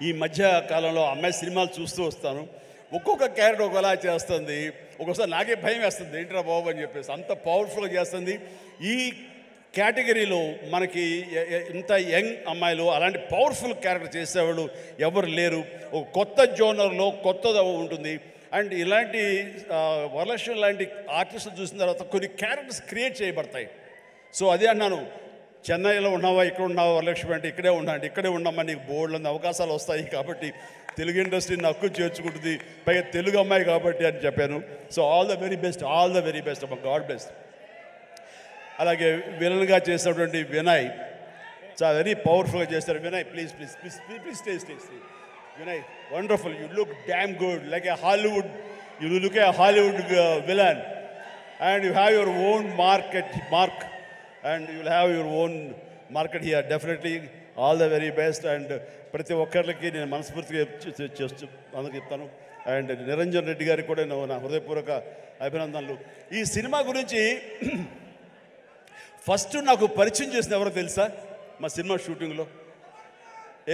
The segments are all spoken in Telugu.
ఈ మధ్య కాలంలో అమ్మాయి సినిమాలు చూస్తూ వస్తాను. ఒక్కొక్క క్యారెక్టర్ ఒకలా చేస్తుంది. ఒక్కోసారి నాకే భయం వేస్తుంది, ఏంట్రా బాబు అని చెప్పేసి. అంత పవర్ఫుల్గా చేస్తుంది. ఈ కేటగిరీలో మనకి ఇంత యంగ్ అమ్మాయిలు అలాంటి పవర్ఫుల్ క్యారెక్టర్ చేసేవాళ్ళు ఎవరు లేరు. ఒక కొత్త జోనర్లో కొత్తగా ఉంటుంది. అండ్ ఇలాంటి వరలక్ష్మి లాంటి ఆర్టిస్టులు చూసిన తర్వాత కొన్ని క్యారెక్టర్స్ క్రియేట్ చేయబడతాయి. సో అదే అన్నాను, చెన్నైలో ఉన్నావా, ఇక్కడ ఉన్నావా వరలక్ష్మి అంటే ఇక్కడే ఉన్నాండి, ఇక్కడే ఉన్నామా, నీకు బోల్డ్ అవకాశాలు వస్తాయి కాబట్టి తెలుగు ఇండస్ట్రీని హక్కు చేర్చుకుంటుంది, పైగా తెలుగు అమ్మాయి కాబట్టి అని చెప్పాను. So all the very best, all the very best అమ్మ, గాడ్ బ్లెస్. అలాగే విలన్గా చేసినటువంటి వినయ్ చాలా వెరీ పవర్ఫుల్గా చేస్తారు. Vinay please please please please stay stay stay. Vinay, wonderful. You look damn good, like a Hollywood. You look a Hollywood villain, and you have your own mark, and you will have your own market here. Definitely, all the very best. And ప్రతి ఒక్కరికి నేను మనస్ఫూర్తిగా అందరికి చెప్తాను. అండ్ నిరంజన్ రెడ్డి గారికి కూడా నా హృదయపూర్వక అభినందనలు. ఈ సినిమా గురించి ఫస్ట్ నాకు పరిచయం చేసిన ఎవరో తెలుసా? మా సినిమా షూటింగ్లో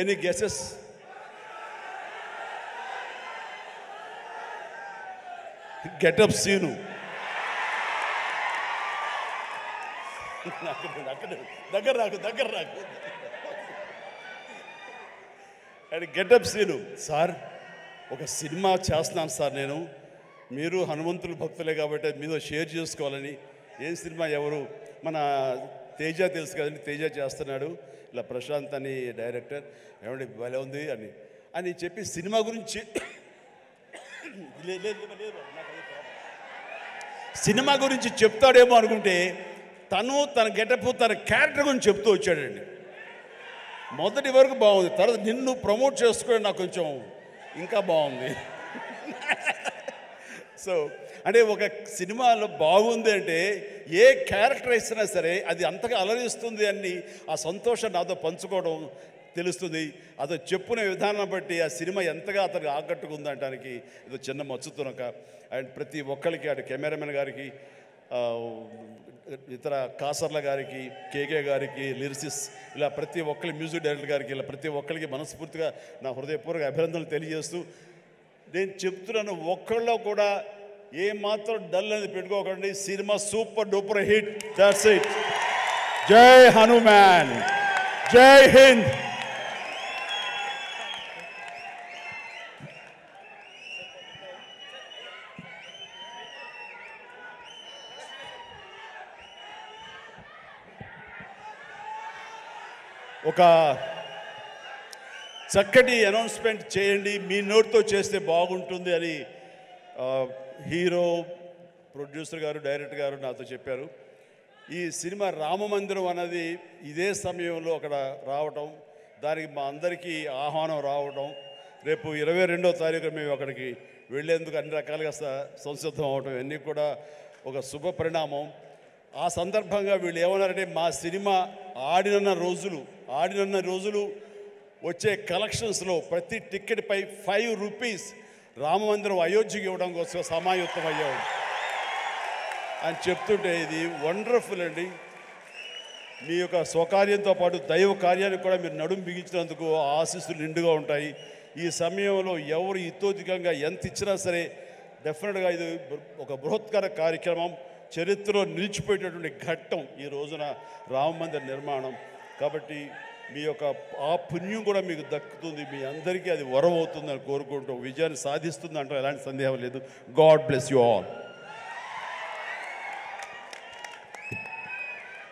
ఎనీ గెసెస్? గెటప్ సీను. దగ్గర రాకు. అండ్ గెటప్ సీను, సార్ ఒక సినిమా చేస్తున్నాను సార్ నేను, మీరు హనుమంతుల భక్తులే కాబట్టి మీతో షేర్ చేసుకోవాలని. ఏం సినిమా, ఎవరు? మన తేజ తెలుసు కదండి, తేజ చేస్తున్నాడు, ఇలా ప్రశాంత్ అని డైరెక్టర్, ఏమండి భలే ఉంది అని చెప్పి సినిమా గురించి సినిమా గురించి చెప్తాడేమో అనుకుంటే తను తన గెటప్ తన క్యారెక్టర్ గురించి చెప్తూ వచ్చాడండి. మొదటి వరకు బాగుంది, తర్వాత నిన్ను ప్రమోట్ చేసుకోవడం నాకు కొంచెం ఇంకా బాగుంది. సో అంటే ఒక సినిమాలో బాగుంది అంటే ఏ క్యారెక్టర్ ఇచ్చినా సరే అది అంతగా అలరిస్తుంది అని ఆ సంతోషం నాతో పంచుకోవడం తెలుస్తుంది. అదో చెప్పునే విధానం బట్టి ఆ సినిమా ఎంతగా అతనికి ఆకట్టుకుందనడానికి ఏదో చిన్న మచ్చుతునక. అండ్ ప్రతి ఒక్కరికి, అటు కెమెరామెన్ గారికి, ఇతర కాసర్ల గారికి, కేకే గారికి, లిరిసిస్, ఇలా ప్రతి ఒక్కరి మ్యూజిక్ డైరెక్టర్ గారికి, ఇలా ప్రతి ఒక్కరికి మనస్ఫూర్తిగా నా హృదయపూర్వక అభినందనలు తెలియజేస్తూ నేను చెప్తున్నాను, ఒక్కళ్ళలో కూడా ఏమాత్రం డల్ అనేది పెట్టుకోకండి. Cinema super duper hit. That's it. జై హనుమాన్, జై హింద్. ఒక చక్కటి అనౌన్స్మెంట్ చేయండి, మీ నోట్తో చేస్తే బాగుంటుంది అని హీరో, ప్రొడ్యూసర్ గారు, డైరెక్టర్ గారు నాతో చెప్పారు. ఈ సినిమా రామమందిరం అన్నది ఇదే సమయంలో అక్కడ రావటం, దానికి మా అందరికీ ఆహ్వానం రావటం, రేపు 22వ తారీఖు మేము అక్కడికి వెళ్ళేందుకు అన్ని రకాలుగా సంసిద్ధం అవటం, ఇవన్నీ కూడా ఒక శుభ పరిణామం. ఆ సందర్భంగా వీళ్ళు ఏమన్నారంటే, మా సినిమా ఆడినన్న రోజులు వచ్చే కలెక్షన్స్లో ప్రతి టికెట్ పై 5 రూపీస్ రామమందిరం అయోధ్యకి ఇవ్వడం కోసం సమాయుత్తం అయ్యాడు అని చెప్తుంటే ఇది వండర్ఫుల్ అండి. మీ యొక్క స్వకార్యంతో పాటు దైవ కార్యానికి కూడా మీరు నడుము బిగించినందుకు ఆశీస్సులు నిండుగా ఉంటాయి. ఈ సమయంలో ఎవరు ఇతోధికంగా ఎంత ఇచ్చినా సరే డెఫినెట్గా ఇది ఒక బృహత్కర కార్యక్రమం, చరిత్రలో నిలిచిపోయేటటువంటి ఘట్టం ఈ రోజున రామమందిర నిర్మాణం. కాబట్టి మీ యొక్క ఆ పుణ్యం కూడా మీకు దక్కుతుంది, మీ అందరికీ అది వరం అవుతుందని కోరుకుంటూ విజయాన్ని సాధిస్తుంది అంటే ఎలాంటి సందేహం లేదు. God bless you all.